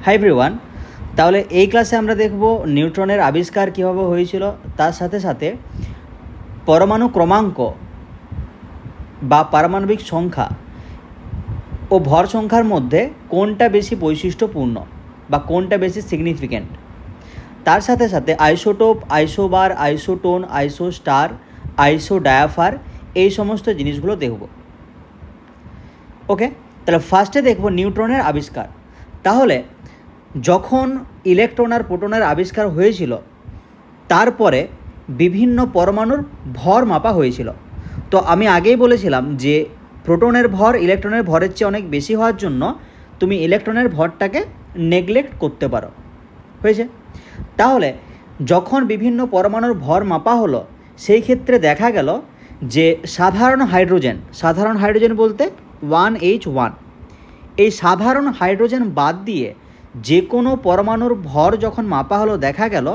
Hi everyone, তাহলে এই ক্লাসে আমরা দেখব নিউট্রনের আবিষ্কার কীভাবে হয়েছিল, তার সাথে সাথে পরমাণু ক্রমাঙ্ক বা পারমাণবিক সংখ্যা ও ভর সংখ্যার মধ্যে কোনটা বেশি বৈশিষ্ট্যপূর্ণ বা কোনটা বেশি সিগনিফিক্যান্ট। তার সাথে সাথে আইসোটোপ, আইসোবার, আইসোটোন, আইসোস্টার, আইসোডায়াফার এই সমস্ত জিনিসগুলো দেখব। ওকে, তাহলে ফার্স্টে দেখব নিউট্রনের আবিষ্কার। তাহলে যখন ইলেকট্রন আর প্রোটনের আবিষ্কার হয়েছিল, তারপরে বিভিন্ন পরমাণুর ভর মাপা হয়েছিল। তো আমি আগেই বলেছিলাম যে প্রোটনের ভর ইলেকট্রনের ভরের চেয়ে অনেক বেশি হওয়ার জন্য তুমি ইলেকট্রনের ভরটাকে নেগলেক্ট করতে পারো। হয়েছে? তাহলে যখন বিভিন্ন পরমাণুর ভর মাপা হলো, সেই ক্ষেত্রে দেখা গেল যে সাধারণ হাইড্রোজেন বলতে 1H1, এই সাধারণ হাইড্রোজেন বাদ দিয়ে যে কোনো পরমাণুর ভর যখন মাপা হলো, দেখা গেল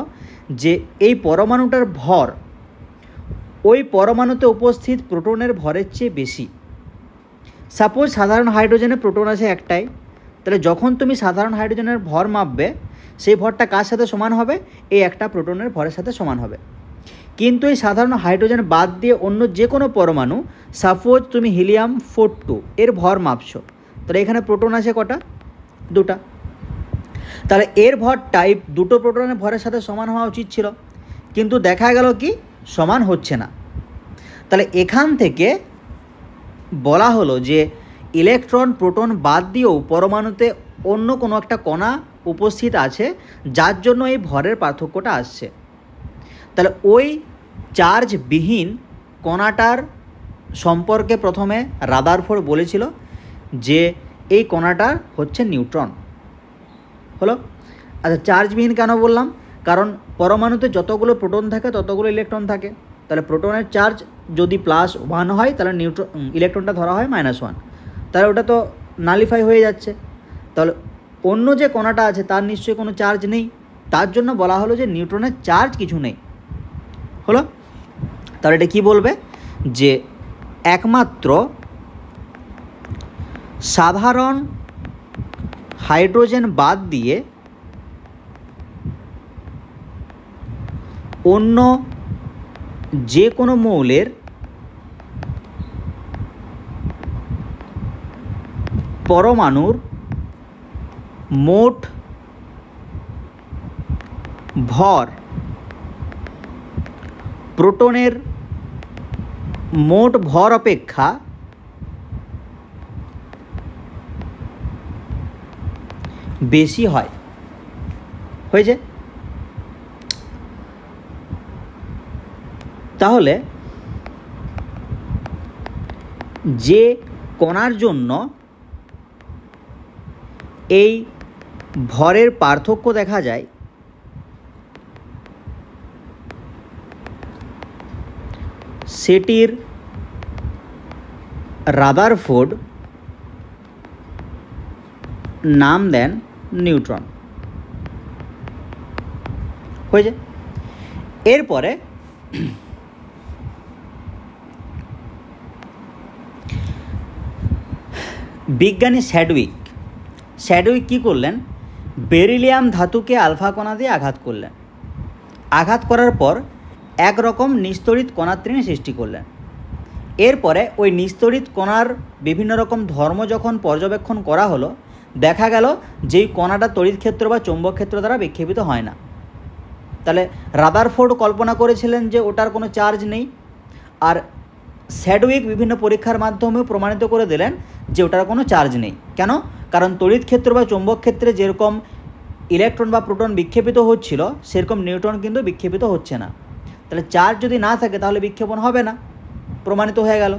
যে এই পরমাণুটার ভর ওই পরমাণুতে উপস্থিত প্রোটনের ভরের চেয়ে বেশি। সাপোজ সাধারণ হাইড্রোজেনে প্রোটন আছে একটাই, তাহলে যখন তুমি সাধারণ হাইড্রোজেনের ভর মাপবে, সেই ভরটা কার সাথে সমান হবে? এই একটা প্রোটনের ভরের সাথে সমান হবে। কিন্তু এই সাধারণ হাইড্রোজেন বাদ দিয়ে অন্য যে কোনো পরমাণু, সাপোজ তুমি হিলিয়াম 42 এর ভর মাপছো, তাহলে এখানে প্রোটন আছে কটা? দুটা। তাহলে এর ভরটা এই দুটো প্রোটনের ভরের সাথে সমান হওয়া উচিত ছিল, কিন্তু দেখা গেল কি সমান হচ্ছে না। তাহলে এখান থেকে বলা হলো যে ইলেকট্রন প্রোটন বাদ দিয়েও পরমাণুতে অন্য কোনো একটা কণা উপস্থিত আছে, যার জন্য এই ভরের পার্থক্যটা আসছে। তাহলে ওই চার্জবিহীন কণাটার সম্পর্কে প্রথমে রাদারফোর্ড বলেছিল যে এই কণাটা হচ্ছে নিউট্রন। হলো? আচ্ছা, চার্জবিহীন কেন বললাম? কারণ পরমাণুতে যতগুলো প্রোটন থাকে ততগুলো ইলেকট্রন থাকে। তাহলে প্রোটনের চার্জ যদি +1 হয়, তাহলে ইলেকট্রনটা ধরা হয় -1, তাহলে ওটা তো নালিফাই হয়ে যাচ্ছে। তাহলে অন্য যে কণাটা আছে তার নিশ্চয়ই কোনো চার্জ নেই, তার জন্য বলা হলো যে নিউট্রনের চার্জ কিছু নেই। হলো? তাহলে এটা কী বলবে? যে একমাত্র সাধারণ হাইড্রোজেন বাদ দিয়ে অন্য যে কোনো মৌলের পরমাণুর মোট ভর প্রোটনের মোট ভর অপেক্ষা বেশি হয়। হয়েছে? তাহলে যে কণার জন্য এই ভরের পার্থক্য দেখা যায়, সেটির রাদারফোর্ড নাম দেন নিউট্রন। হয়েছে? এরপরে বিজ্ঞানী স্যাডউইক কী করলেন? বেরিলিয়াম ধাতুকে আলফা কণা দিয়ে আঘাত করলেন। আঘাত করার পর একরকম নিস্তড়িত কণার তিনি সৃষ্টি করলেন। এরপরে ওই নিস্তড়িত কণার বিভিন্ন রকম ধর্ম যখন পর্যবেক্ষণ করা হলো, দেখা গেল যেই কণাটা তড়িৎ ক্ষেত্র বা চৌম্বক ক্ষেত্র দ্বারা বিক্ষেপিত হয় না। তাহলে রাদারফোর্ড কল্পনা করেছিলেন যে ওটার কোনো চার্জ নেই, আর স্যাডউইক বিভিন্ন পরীক্ষার মাধ্যমেও প্রমাণিত করে দিলেন যে ওটার কোনো চার্জ নেই। কেন? কারণ তড়িৎ ক্ষেত্র বা চৌম্বক ক্ষেত্রে যেরকম ইলেকট্রন বা প্রোটন বিক্ষেপিত হচ্ছিল, সেরকম নিউট্রন কিন্তু বিক্ষেপিত হচ্ছে না। তাহলে চার্জ যদি না থাকে তাহলে বিক্ষেপণ হবে না, প্রমাণিত হয়ে গেল।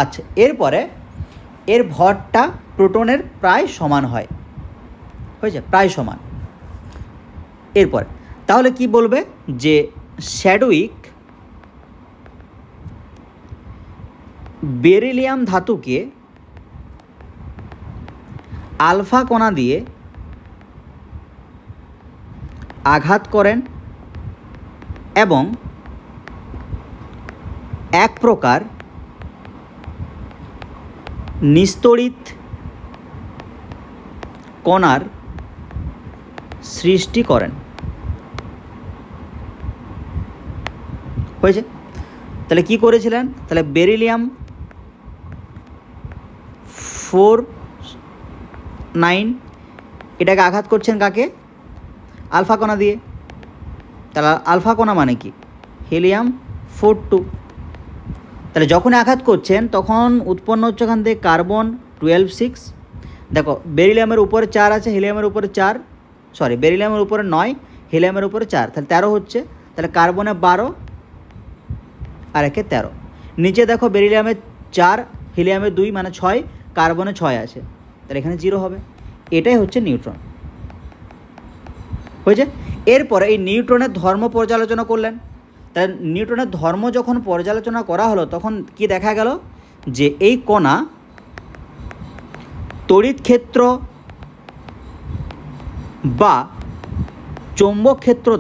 আচ্ছা, এরপরে এর ভরটা প্রোটনের প্রায় সমান হয়। হয়েছে? প্রায় সমান। এরপরে তাহলে কি বলবে? যে স্যাডউইক বেরিলিয়াম ধাতুকে আলফা কণা দিয়ে আঘাত করেন এবং এক প্রকার নিস্তড়িত কণার সৃষ্টি করেন। হয়েছে? তাহলে কি করেছিলেন? তাহলে বেরিলিয়াম 49 এটাকে আঘাত করছেন কাকে? আলফা কণা দিয়ে। তাহলে আলফা কণা মানে কি? হিলিয়াম 42। তাহলে যখন আঘাত করছেন তখন উৎপন্ন হচ্ছে এখান থেকে কার্বন 12 6। দেখো বেরিলিয়ামের উপরে 4 আছে, হিলিয়ামের উপরে 4, সরি বেরিলিয়ামের উপরে 9, হিলিয়ামের উপরে 4, তাহলে 13 হচ্ছে। তাহলে কার্বনে 12 আর একে 13। নিচে দেখো বেরিলিয়ামে 4, হিলিয়ামে 2 মানে 6, কার্বনে 6 আছে, তাহলে এখানে 0 হবে। এটাই হচ্ছে নিউট্রন। হয়েছে? এরপরে এই নিউট্রনের ধর্ম পর্যালোচনা করলেন। তাহলে নিউটনের ধর্ম যখন পর্যালোচনা করা হলো তখন কি দেখা গেল? যে এই কণা তড়িৎ ক্ষেত্র বা চৌম্বক ক্ষেত্র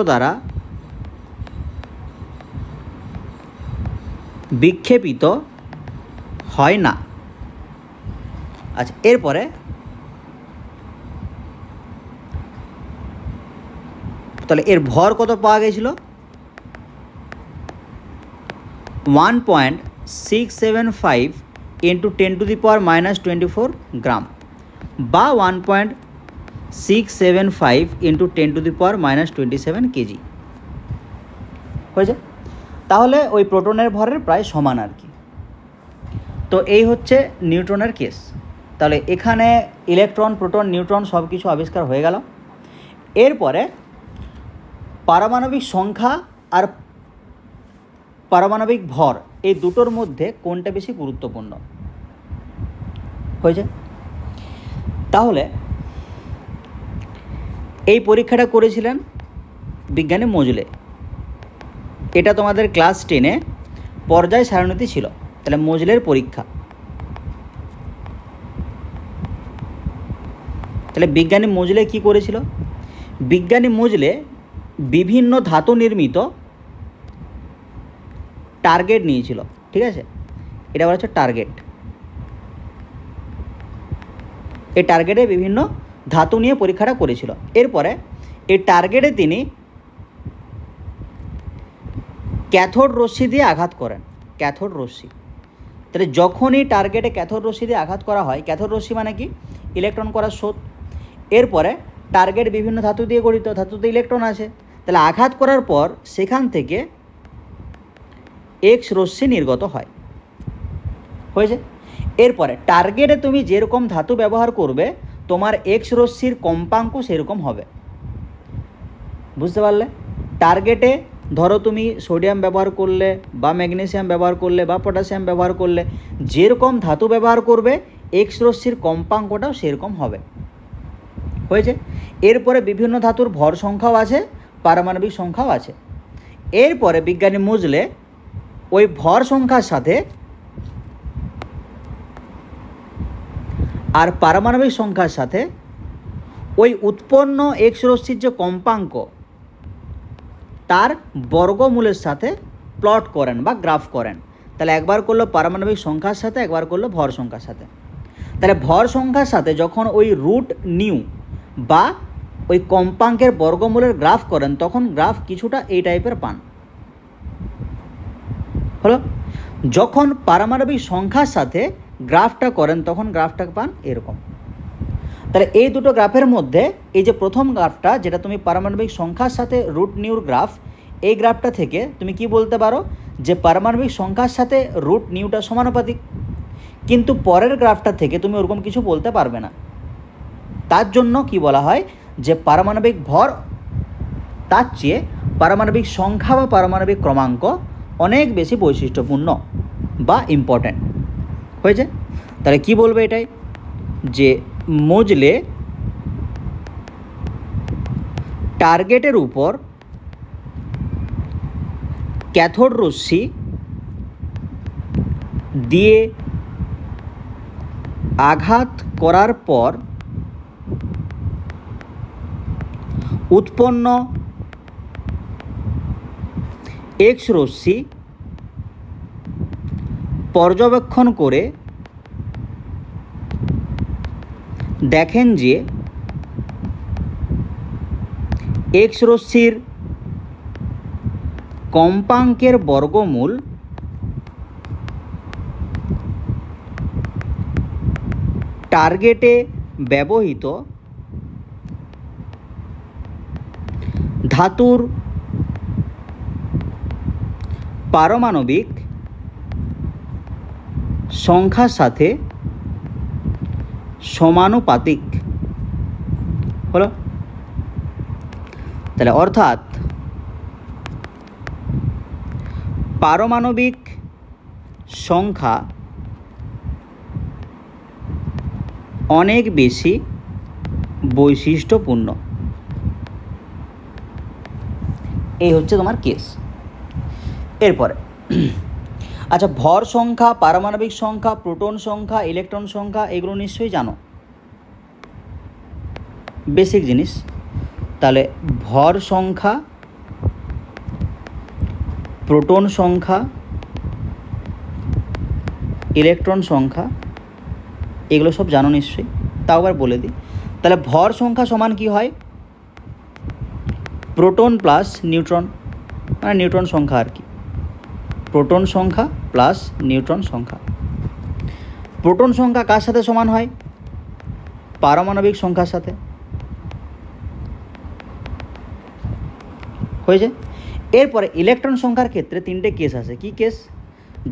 দ্বারা বিক্ষেপিত হয় না। আচ্ছা, এরপরে তাহলে এর ভর কত পাওয়া গেছিল? 1.675 × 10⁻⁻24 গ্রাম বা 1.675 × 10⁻⁻27 কেজি। হয়েছে? তাহলে ওই প্রোটনের ভরের প্রায় সমান আর কি। তো এই হচ্ছে নিউট্রনের কেস। তাহলে এখানে ইলেকট্রন, প্রোটন, নিউট্রন সব কিছু আবিষ্কার হয়ে গেল। এরপরে পারমাণবিক সংখ্যা আর পারমাণবিক ভর এই দুটোর মধ্যে কোনটা বেশি গুরুত্বপূর্ণ? হয়েছে? তাহলে এই পরীক্ষাটা করেছিলেন বিজ্ঞানী মোজলে। এটা তোমাদের ক্লাস 10-এ পর্যায় সারণীতে ছিল। তাহলে মোজলের পরীক্ষা। তাহলে বিজ্ঞানী মোজলে কি করেছিল? বিজ্ঞানী মোজলে বিভিন্ন ধাতু নির্মিত টার্গেট নিয়েছিল। ঠিক আছে? এটা বলা হচ্ছে টার্গেট। এই টার্গেটে বিভিন্ন ধাতু নিয়ে পরীক্ষাটা করেছিল। এরপরে এই টার্গেটে তিনি ক্যাথোড রশ্মি দিয়ে আঘাত করেন। ক্যাথোড রশ্মি। তাহলে যখনই টার্গেটে ক্যাথোড রশ্মি দিয়ে আঘাত করা হয়, ক্যাথোড রশ্মি মানে কি? ইলেকট্রন করার স্রোত। এরপরে টার্গেট বিভিন্ন ধাতু দিয়ে গঠিত, ধাতুতে ইলেকট্রন আছে। তাহলে আঘাত করার পর সেখান থেকে এক্স রশ্মি নির্গত হয়। হয়েছে? এরপরে টার্গেটে তুমি যেরকম ধাতু ব্যবহার করবে তোমার এক্স রশ্মির কম্পাঙ্ক সেরকম হবে। বুঝতে পারলে? টার্গেটে ধরো তুমি সোডিয়াম ব্যবহার করলে বা ম্যাগনেসিয়াম ব্যবহার করলে বা পটাশিয়াম ব্যবহার করলে, যেরকম ধাতু ব্যবহার করবে এক্স রশ্মির কম্পাঙ্কটাও সেরকম হবে। হয়েছে? এরপরে বিভিন্ন ধাতুর ভর সংখ্যাও আছে, পারমাণবিক সংখ্যাও আছে। এরপরে বিজ্ঞানী মোজলে ওই ভর সংখ্যার সাথে আর পারমাণবিক সংখ্যার সাথে ওই উৎপন্ন এক্স রশ্মির যে কম্পাঙ্ক তার বর্গমূলের সাথে প্লট করেন বা গ্রাফ করেন। তাহলে একবার করলো পারমাণবিক সংখ্যার সাথে, একবার করলো ভর সংখ্যার সাথে। তাহলে ভর সংখ্যার সাথে যখন ওই রুট নিউ বা ওই কম্পাঙ্কের বর্গমূলের গ্রাফ করেন তখন গ্রাফ কিছুটা এই টাইপের পান। হলো? যখন পারমাণবিক সংখ্যার সাথে গ্রাফটা করেন তখন গ্রাফটা পান এরকম। তাহলে এই দুটো গ্রাফের মধ্যে এই যে প্রথম গ্রাফটা, যেটা তুমি পারমাণবিক সংখ্যার সাথে রুট নিউর গ্রাফ, এই গ্রাফটা থেকে তুমি কি বলতে পারো? যে পারমাণবিক সংখ্যার সাথে রুট নিউটা সমানুপাতিক। কিন্তু পরের গ্রাফটা থেকে তুমি ওরকম কিছু বলতে পারবে না। তার জন্য কি বলা হয়? যে পারমাণবিক ভর তার চেয়ে পারমাণবিক সংখ্যা বা পারমাণবিক ক্রমাঙ্ক অনেক বেশি বৈশিষ্ট্যপূর্ণ বা ইম্পর্ট্যান্ট। হয়েছে? তাহলে কি বলবে এটাই? যে মোজলে টার্গেটের উপর ক্যাথোড রশ্মি দিয়ে আঘাত করার পর উৎপন্ন এক্স রশ্মি পর্যবেক্ষণ করে দেখেন যে এক্স রশ্মির কম্পাঙ্কের বর্গমূল টার্গেটে ব্যবহৃত ধাতুর পারমাণবিক সংখ্যার সাথে সমানুপাতিক হলো। তাহলে অর্থাৎ পারমাণবিক সংখ্যা অনেক বেশি বৈশিষ্ট্যপূর্ণ। এই হচ্ছে তোমার কেস। এরপরে আচ্ছা, ভর সংখ্যা, পারমাণবিক সংখ্যা, প্রোটন সংখ্যা, ইলেকট্রন সংখ্যা এগুলো নিশ্চয়ই জানো, বেসিক জিনিস। তাহলে ভর সংখ্যা, প্রোটন সংখ্যা, ইলেকট্রন সংখ্যা এগুলো সব জানো নিশ্চয়ই, তাও আবার বলে দিই। তাহলে ভর সংখ্যা সমান কি হয়? প্রোটন প্লাস নিউট্রন, মানে নিউট্রন সংখ্যা আর কি, প্রোটন সংখ্যা প্লাস নিউট্রন সংখ্যা। প্রোটন সংখ্যা কার সাথে সমান হয়? পারমাণবিক সংখ্যার সাথে। হয়েছে। এরপরে ইলেকট্রন সংখ্যার ক্ষেত্রে তিনটে কেস আছে। কি কেস?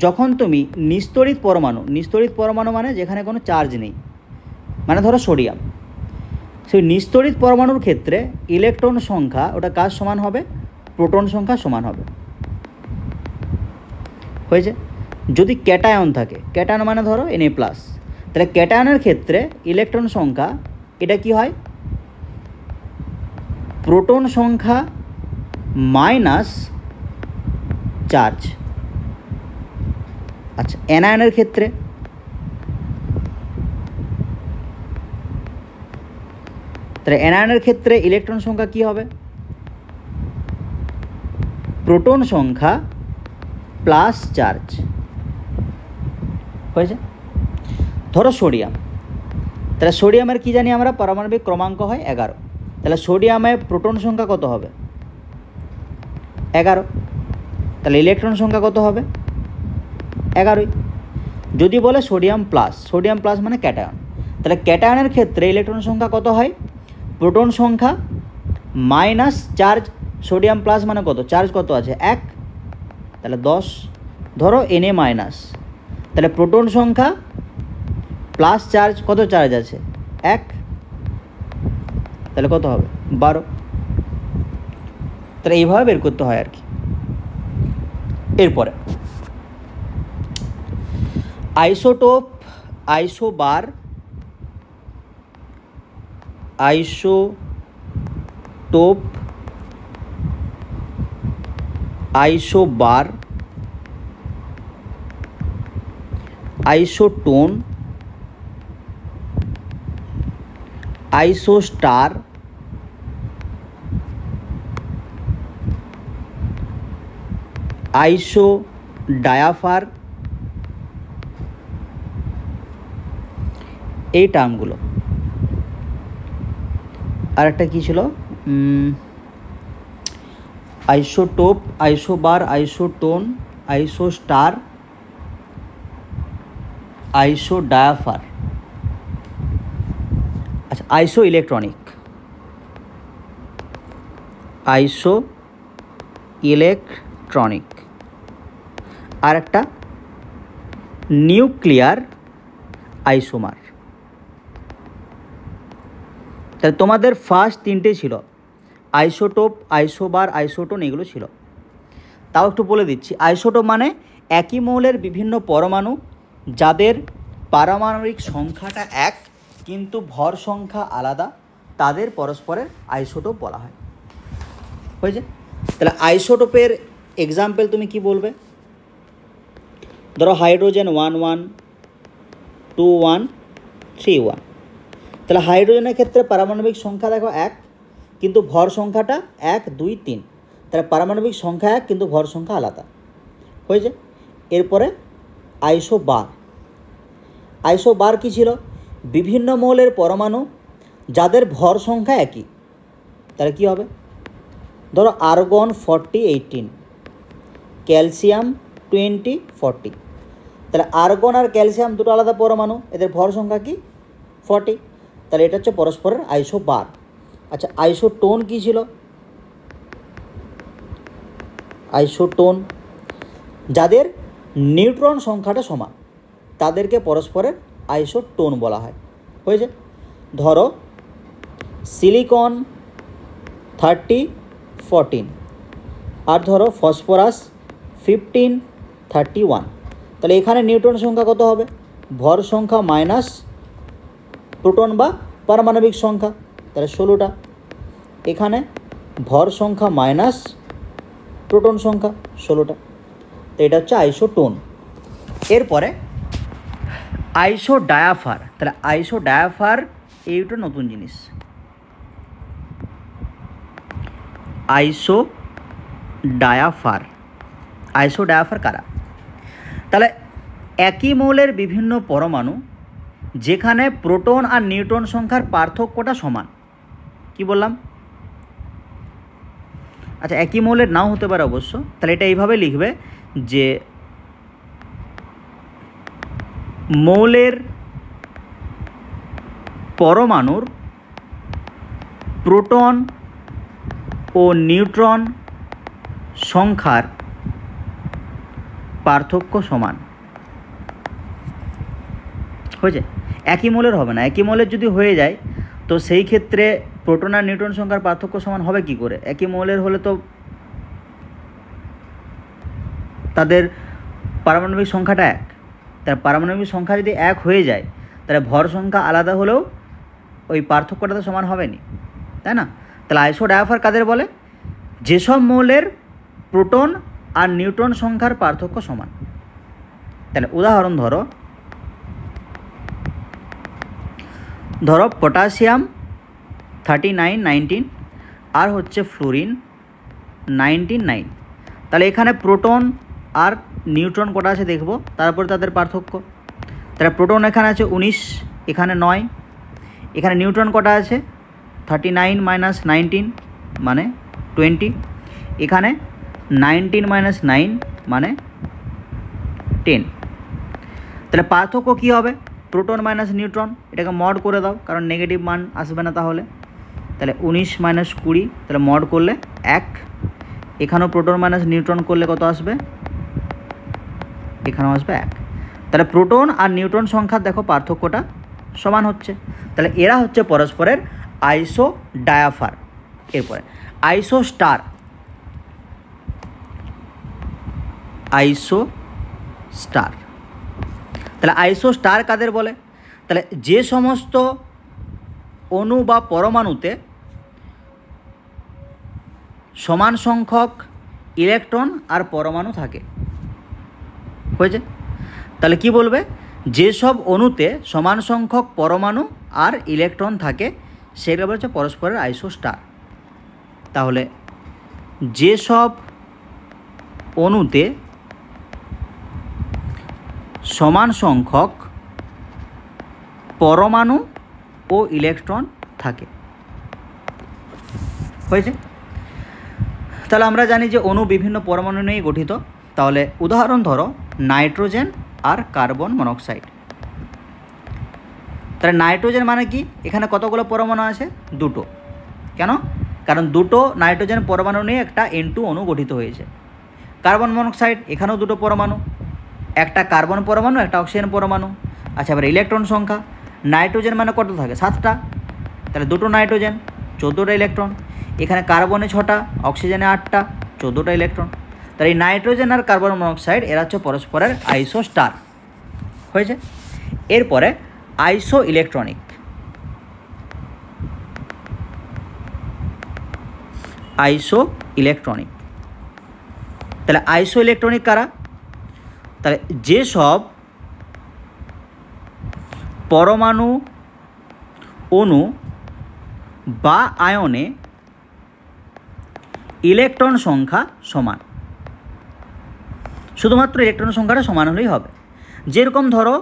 যখন তুমি নিস্তড়িত পরমাণু, নিস্তড়িত পরমাণু মানে যেখানে কোনো চার্জ নেই, মানে ধরো সোডিয়াম, সেই নিস্তড়িত পরমাণুর ক্ষেত্রে ইলেকট্রন সংখ্যা ওটা কার সমান হবে? প্রোটন সংখ্যা সমান হবে। হয়েছে। যদি ক্যাটায়ন থাকে, ক্যাটায়ন মানে ধরো Na+, তাহলে ক্যাটায়নের ক্ষেত্রে ইলেকট্রন সংখ্যা এটা কি হয়? প্রোটন সংখ্যা মাইনাস চার্জ। আচ্ছা, অ্যানায়নের ক্ষেত্রে তাহলে অ্যানায়নের ক্ষেত্রে ইলেকট্রন সংখ্যা কি হবে? প্রোটন সংখ্যা প্লাস চার্জ। হয়েছে। ধরো সোডিয়াম, তাহলে সোডিয়ামের কি জানি আমরা? পারমাণবিক ক্রমাঙ্ক হয় 11। তাহলে সোডিয়ামে প্রোটন সংখ্যা কত হবে? 11। তাহলে ইলেকট্রন সংখ্যা কত হবে? 11ই। যদি বলে সোডিয়াম প্লাস মানে ক্যাটায়ন, তাহলে ক্যাটায়নের ক্ষেত্রে ইলেকট্রন সংখ্যা কত হয়? প্রোটন সংখ্যা মাইনাস চার্জ। সোডিয়াম প্লাস মানে কত? চার্জ কত আছে? 1, তাহলে 10। ধরো Na-, তাহলে প্রোটন সংখ্যা প্লাস চার্জ, কত চার্জ আছে? 1, তাহলে কত হবে? 12। তাহলে এইভাবে বের করতে হয় আর কি। এরপরে isotope, isobar, isotope, isobar, isotone, isostere, isodiapher, এই টার্মগুলো। আর একটা কী ছিল? আইসোটোপ, আইসোবার, আইসোটোন, আইসোস্টার, আইসো ডায়াফার। আচ্ছা, আইসো ইলেকট্রনিক, আইসো ইলেকট্রনিক, আর একটা নিউক্লিয়ার আইসোমার। তাহলে তোমাদের ফার্স্ট তিনটে ছিল আইসোটোপ, আইসোবার, আইসোটোন, এগুলো ছিল। তাও একটু বলে দিচ্ছি। আইসোটোপ মানে একই মৌলের বিভিন্ন পরমাণু যাদের পারমাণবিক সংখ্যাটা 1 কিন্তু ভর সংখ্যা আলাদা, তাদের পরস্পরের আইসোটোপ বলা হয়। হয়েছে। তাহলে আইসোটোপের এক্সাম্পল তুমি কি বলবে? ধরো হাইড্রোজেন 1 1 2 1 3 1। তাহলে হাইড্রোজেনের ক্ষেত্রে পারমাণবিক সংখ্যা দেখো 1 কিন্তু ভর সংখ্যাটা 1 2 3। তাহলে পারমাণবিক সংখ্যা 1 কিন্তু ভর সংখ্যা আলাদা। হয়েছে। এরপরে আইসোবার, আইসোবার কী ছিল? বিভিন্ন মৌলের পরমাণু যাদের ভর সংখ্যা একই, তাহলে কী হবে? ধরো আর্গন 40-18, ক্যালসিয়াম 20-40, তাহলে আর্গন আর ক্যালসিয়াম দুটো আলাদা পরমাণু, এদের ভর সংখ্যা কি 40, তাহলে এটা হচ্ছে পরস্পরের আইসোবার। আচ্ছা, আইসোটোন কী ছিল? আইসোটোন যাদের নিউট্রন সংখ্যাটা সমান তাদেরকে পরস্পরের আইসোটোন বলা হয়। হয়েছে? ধরো সিলিকন 30-14 আর ধরো ফসফরাস 15-31, তাহলে এখানে নিউট্রন সংখ্যা কত হবে? ভর সংখ্যা মাইনাস প্রোটন বা পারমাণবিক সংখ্যা, তাহলে 16টা। এখানে ভর সংখ্যা মাইনাস প্রোটন সংখ্যা 16টা, তো এটা হচ্ছে আইসোটোন। এরপরে আইসোডায়াফার, তাহলে আইসোডায়াফার এইটা নতুন জিনিস। আইসোডায়াফার কারা? তাহলে একই মৌলের বিভিন্ন পরমাণু যেখানে প্রোটন আর নিউট্রন সংখ্যার পার্থক্যটা সমান। কি বললাম? আচ্ছা, একই মৌলের নাও হতে পারে অবশ্য, তাহলে এটা এইভাবে লিখবে যে মৌলের পরমাণুর প্রোটন ও নিউট্রন সংখ্যার পার্থক্য সমান। হয়েছে? একই মৌলের হবে না, একই মৌলের যদি হয়ে যায় তো সেই ক্ষেত্রে প্রোটন আর নিউট্রন সংখ্যার পার্থক্য সমান হবে কি করে? একই মৌলের হলে তো তাদের পারমাণবিক সংখ্যাটা এক, তার পারমাণবিক সংখ্যা যদি এক হয়ে যায় তাহলে ভর সংখ্যা আলাদা হলেও ওই পার্থক্যটা তো সমান হবে না, তাই না? তাহলে আইসোডায়াফার কাদের বলে? যেসব মৌলের প্রোটন আর নিউট্রন সংখ্যার পার্থক্য সমান। তাহলে উদাহরণ ধরো পটাশিয়াম 39-19 আর হচ্ছে ফ্লোরিন 19-9, তাহলে এখানে প্রোটন আর নিউট্রন কটা আছে দেখব, তারপরে তাদের পার্থক্য। তাহলে প্রোটন এখানে আছে 19, এখানে 9, এখানে নিউট্রন কটা আছে 39 - 19 মানে 20, এখানে 19 - 9 মানে 10। তাহলে পার্থক্য কী হবে? প্রোটন মাইনাস নিউট্রন, এটাকে মড করে দাও কারণ নেগেটিভ মান আসবে না তাহলে। তাহলে 19 - 20, তাহলে মড করলে 1, এখানেও প্রোটন মাইনাস নিউট্রন করলে কত আসবে? এখানেও আসবে 1। তাহলে প্রোটন আর নিউট্রন সংখ্যার দেখো পার্থক্যটা সমান হচ্ছে, তাহলে এরা হচ্ছে পরস্পরের আইসোডায়াফার। এরপরে আইসোস্টার, তাহলে আইসোস্টার কাদের বলে? তাহলে যে সমস্ত অণু বা পরমাণুতে সমান সংখ্যক ইলেকট্রন আর পরমাণু থাকে। হয়েছে? তাহলে কি বলবে? যেসব অণুতে সমান সংখ্যক পরমাণু আর ইলেকট্রন থাকে সেগুলো হচ্ছে পরস্পরের আইসোস্টার। তাহলে যেসব অণুতে সমান সংখ্যক পরমাণু ও ইলেকট্রন থাকে। হয়েছে? তাহলে আমরা জানি যে অণু বিভিন্ন পরমাণু নিয়ে গঠিত। তাহলে উদাহরণ ধরো নাইট্রোজেন আর কার্বন মনোক্সাইড। তাহলে নাইট্রোজেন মানে কি? এখানে কতগুলো পরমাণু আছে? দুটো। কেন? কারণ দুটো নাইট্রোজেন পরমাণু নিয়ে একটা N2 অণু গঠিত হয়েছে। কার্বন মনোক্সাইড, এখানেও দুটো পরমাণু, একটা কার্বন পরমাণু একটা অক্সিজেন পরমাণু। আচ্ছা, এবার ইলেকট্রন সংখ্যা, নাইট্রোজেন মানে কত থাকে? 7টা, তাহলে দুটো নাইট্রোজেন 14টা ইলেকট্রন। এখানে কার্বনে 6টা, অক্সিজেনে 8টা, 14টা ইলেকট্রন। তাহলে এই নাইট্রোজেন আর কার্বন মনোক্সাইড এরা হচ্ছে পরস্পরের আইসোস্টার। হয়েছে? এরপরে আইসো ইলেকট্রনিক। তাহলে আইসো ইলেকট্রনিক কারা? তাহলে যেসব পরমাণু, অণু বা আয়নে ইলেকট্রন সংখ্যা সমান, শুধুমাত্র ইলেকট্রন সংখ্যাটা সমান হলেই হবে। যেরকম ধরো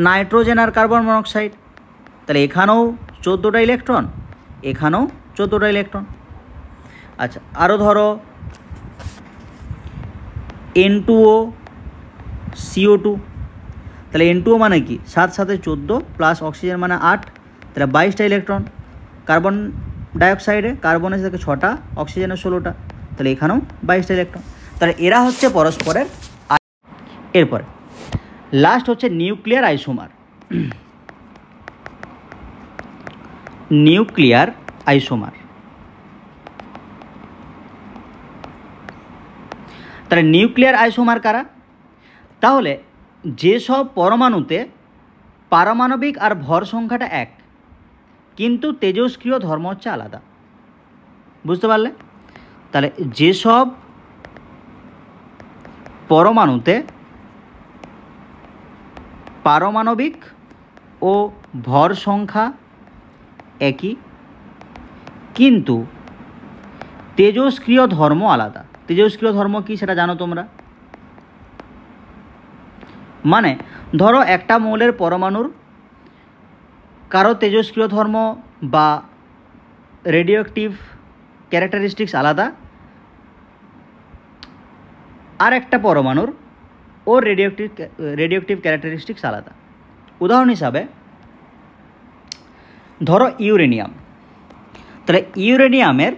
নাইট্রোজেন আর কার্বন মনোক্সাইড, তাহলে এখানেও 14টা ইলেকট্রন, এখানেও 14টা ইলেকট্রন। আচ্ছা, আরও ধরো N2O CO2, তাহলে N2O মানে কি 7 7 14 প্লাস অক্সিজেন মানে 8, তাহলে 22টা ইলেকট্রন। কার্বন ডাইঅক্সাইডে কার্বনের সাথে 6টা, অক্সিজেনের 16টা, তাহলে এখানেও 22টা ইলেকট্রন। তাহলে এরা হচ্ছে পরস্পরের। এরপরে লাস্ট হচ্ছে নিউক্লিয়ার আইসোমার। নিউক্লিয়ার আইসোমার, তাহলে নিউক্লিয়ার আইসোমার কারা? তাহলে যেসব পরমাণুতে পারমাণবিক আর ভর সংখ্যাটা এক, কিন্তু তেজস্ক্রিয় ধর্ম হচ্ছে আলাদা। বুঝতে পারলে? তাহলে যেসব পরমাণুতে পারমাণবিক ও ভর সংখ্যা একই, কিন্তু তেজস্ক্রিয় ধর্ম আলাদা। তেজস্ক্রিয় ধর্ম কি সেটা জানো তোমরা? মানে ধরো একটা মৌলের পরমাণুর কারো তেজস্ক্রিয় ধর্ম বা রেডিওঅ্যাক্টিভ ক্যারেক্টারিস্টিক্স আলাদা, আর একটা পরমাণুর ও রেডিওঅ্যাক্টিভ ক্যারেক্টারিস্টিক্স আলাদা। উদাহরণ হিসাবে ধরো ইউরেনিয়াম, তাহলে ইউরেনিয়ামের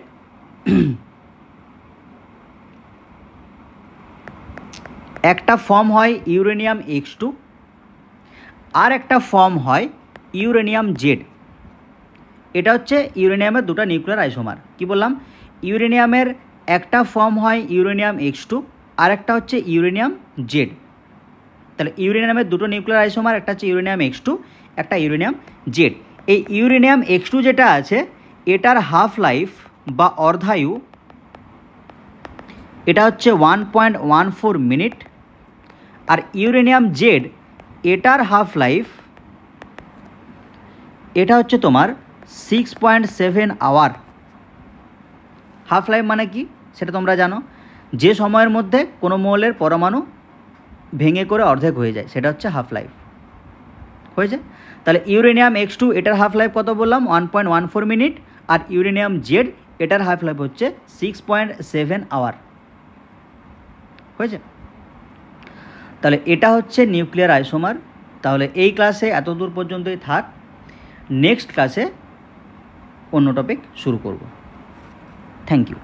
একটা ফর্ম হয় ইউরেনিয়াম X2, আর একটা ফর্ম হয় ইউরেনিয়াম জেড। এটা হচ্ছে ইউরেনিয়ামের দুটো নিউক্লিয়ার আইসোমার। কি বললাম? ইউরেনিয়ামের একটা ফর্ম হয় ইউরেনিয়াম X2, আর একটা হচ্ছে ইউরেনিয়াম জেড। তাহলে ইউরেনিয়ামের দুটো নিউক্লিয়ার আইসোমার, একটা হচ্ছে ইউরেনিয়াম X2, একটা ইউরেনিয়াম জেড। এই ইউরেনিয়াম X2 যেটা আছে এটার হাফ লাইফ বা অর্ধায়ু এটা হচ্ছে 1.14 মিনিট, আর ইউরেনিয়াম জেড এটার হাফ লাইফ এটা হচ্ছে তোমার 6.7 আওয়ার। হাফ লাইফ মানে কি সেটা তোমরা জানো, যে সময়ের মধ্যে কোনো মৌলের পরমাণু ভেঙে করে অর্ধেক হয়ে যায় সেটা হচ্ছে হাফ লাইফ হয়েছে। তাহলে ইউরেনিয়াম X2 এটার হাফ লাইফ কত বললাম? 1.14 মিনিট, আর ইউরেনিয়াম জেড এটার হাফ লাইফ হচ্ছে 6.7 আওয়ার হয়েছে। তাহলে এটা হচ্ছে নিউক্লিয়ার আইসোমার। তাহলে এই ক্লাসে এত দূর পর্যন্তই থাক, নেক্সট ক্লাসে অন্য টপিক শুরু করব। Thank you.